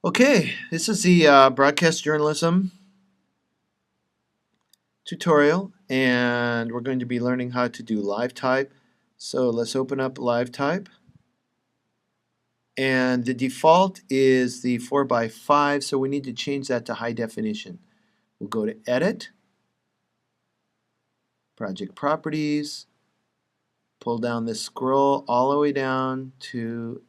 Okay, this is the broadcast journalism tutorial, and we're going to be learning how to do livetype. So let's open up livetype, and the default is the 4:5, so we need to change that to high definition. We'll go to Edit, Project Properties, pull down this scroll all the way down to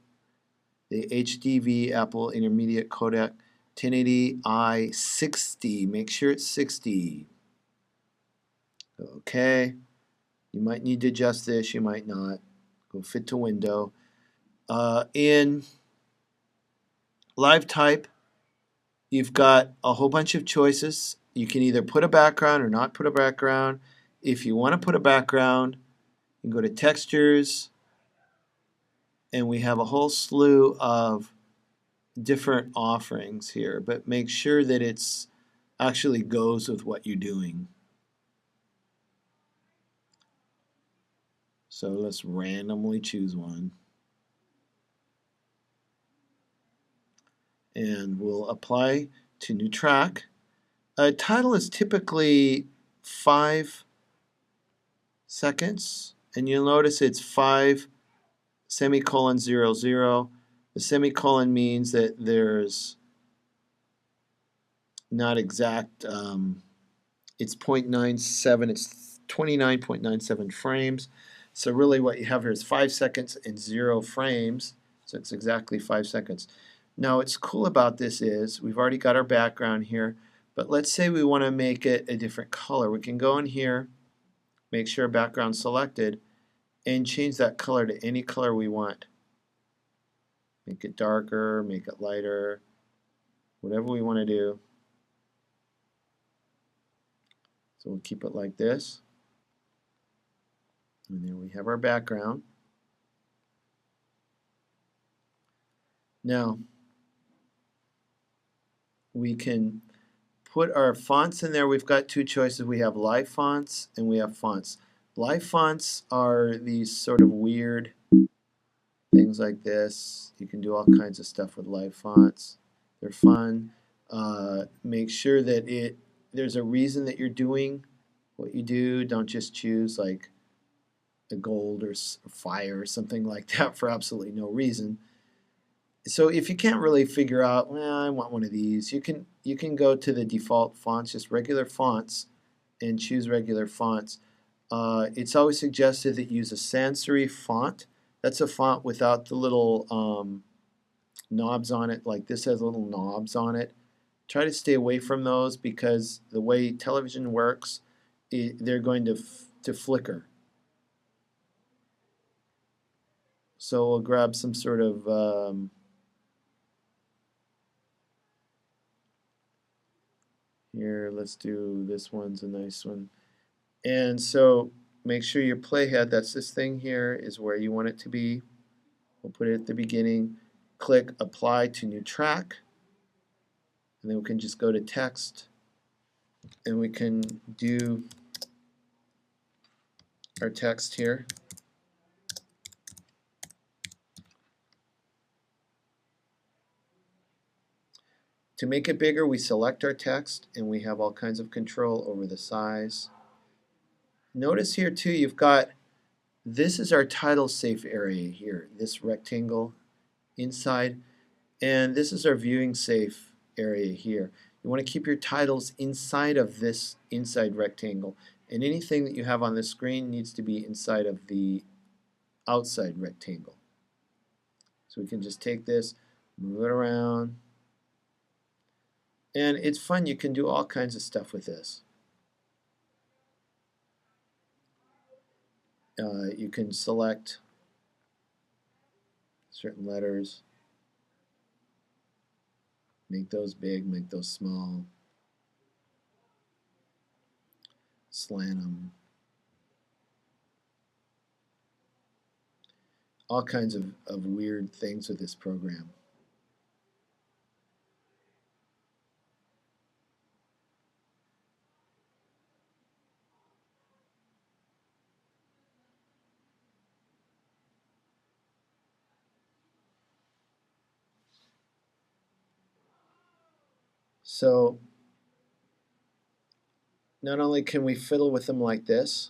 the HDV Apple Intermediate Codec 1080i 60. Make sure it's 60. Okay. You might need to adjust this, you might not. Go fit to window. In livetype, you've got a whole bunch of choices. You can either put a background or not put a background. If you want to put a background, you can go to textures, and we have a whole slew of different offerings here, but make sure that it's actually goes with what you're doing. So let's randomly choose one. And we'll apply to new track. A title is typically 5 seconds, and you'll notice it's 5 semicolon 00. The semicolon means that there's not exact, it's 0.97, it's 29.97 frames. So really what you have here is 5 seconds and 0 frames, so it's exactly 5 seconds. Now what's cool about this is we've already got our background here, but let's say we want to make it a different color. We can go in here, make sure background selected, and change that color to any color we want. Make it darker, make it lighter, whatever we want to do. So we'll keep it like this. And there we have our background. Now, we can put our fonts in there. We've got two choices. We have live fonts and we have fonts. Live fonts are these sort of weird things like this. You can do all kinds of stuff with live fonts. They're fun. Make sure that there's a reason that you're doing what you do. Don't just choose like a gold or fire or something like that for absolutely no reason. So if you can't really figure out, well, I want one of these, you can go to the default fonts, just regular fonts, and choose regular fonts. It's always suggested that you use a sans serif font. That's a font without the little knobs on it. Like this has little knobs on it. Try to stay away from those because the way television works, they're going to flicker. So we'll grab some sort of here, let's do this one's a nice one. And so make sure your playhead, that's this thing here, is where you want it to be. We'll put it at the beginning. Click Apply to New Track. And then we can just go to Text. And we can do our text here. To make it bigger, we select our text, and we have all kinds of control over the size. Notice here too, you've got, this is our title safe area here, this rectangle inside, and this is our viewing safe area here. You want to keep your titles inside of this inside rectangle, and anything that you have on the screen needs to be inside of the outside rectangle. So we can just take this, move it around, and it's fun. You can do all kinds of stuff with this. You can select certain letters, make those big, make those small, slant them. All kinds of weird things with this program. So not only can we fiddle with them like this,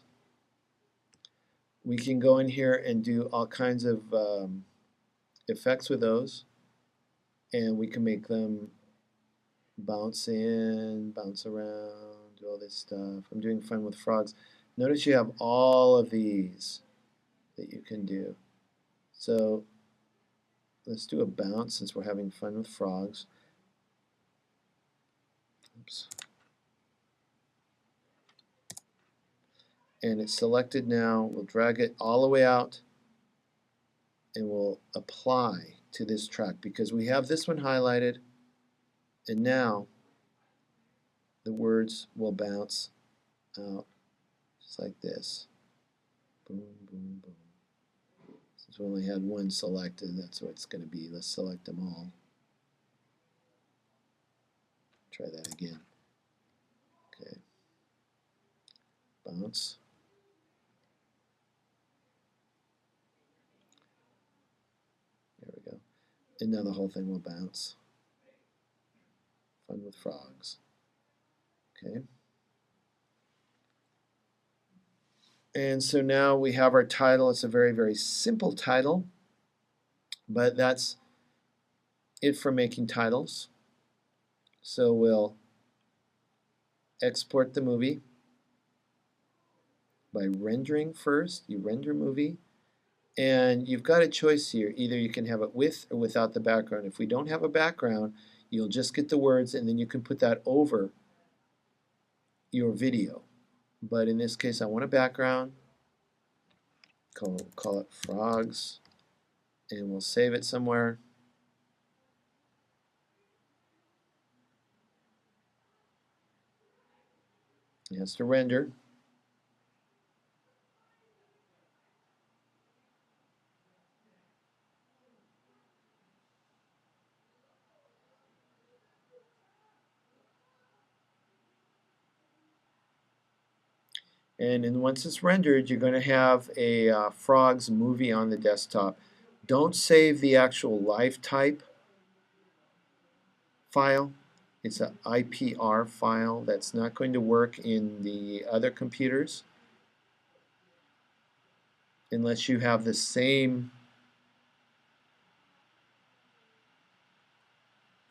we can go in here and do all kinds of effects with those, and we can make them bounce in, bounce around, do all this stuff. I'm doing fun with frogs. Notice you have all of these that you can do. So let's do a bounce since we're having fun with frogs. Oops. And it's selected now. We'll drag it all the way out and we'll apply to this track because we have this one highlighted, and now the words will bounce out just like this. Boom, boom, boom. Since we only had one selected, that's what it's going to be. Let's select them all. Try that again. Okay. Bounce. There we go. And now the whole thing will bounce. Fun with frogs. Okay. And so now we have our title. It's a very, very simple title, but that's it for making titles. So we'll export the movie by rendering first. You render movie, and you've got a choice here. Either you can have it with or without the background. If we don't have a background, you'll just get the words, and then you can put that over your video. But in this case, I want a background. Call it frogs, and we'll save it somewhere. It has to render. And then once it's rendered, you're going to have a frogs movie on the desktop. Don't save the actual livetype file. It's an IPR file that's not going to work in the other computers unless you have the same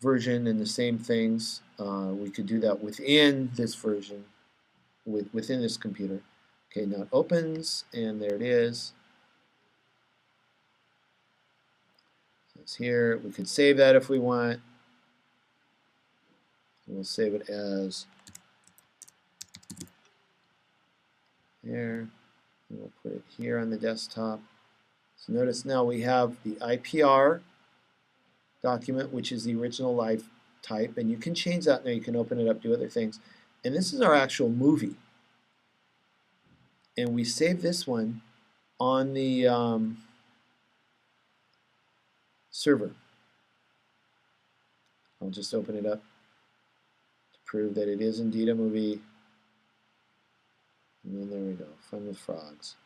version and the same things. We could do that within this version, within this computer. Okay, now it opens, and there it is. So it's here. We could save that if we want. We'll save it as there. And we'll put it here on the desktop. So notice now we have the IPR document, which is the original live type, and you can change that now. You can open it up, do other things. And this is our actual movie. And we save this one on the server. I'll just open it up to prove that it is indeed a movie. And then there we go, fun with frogs.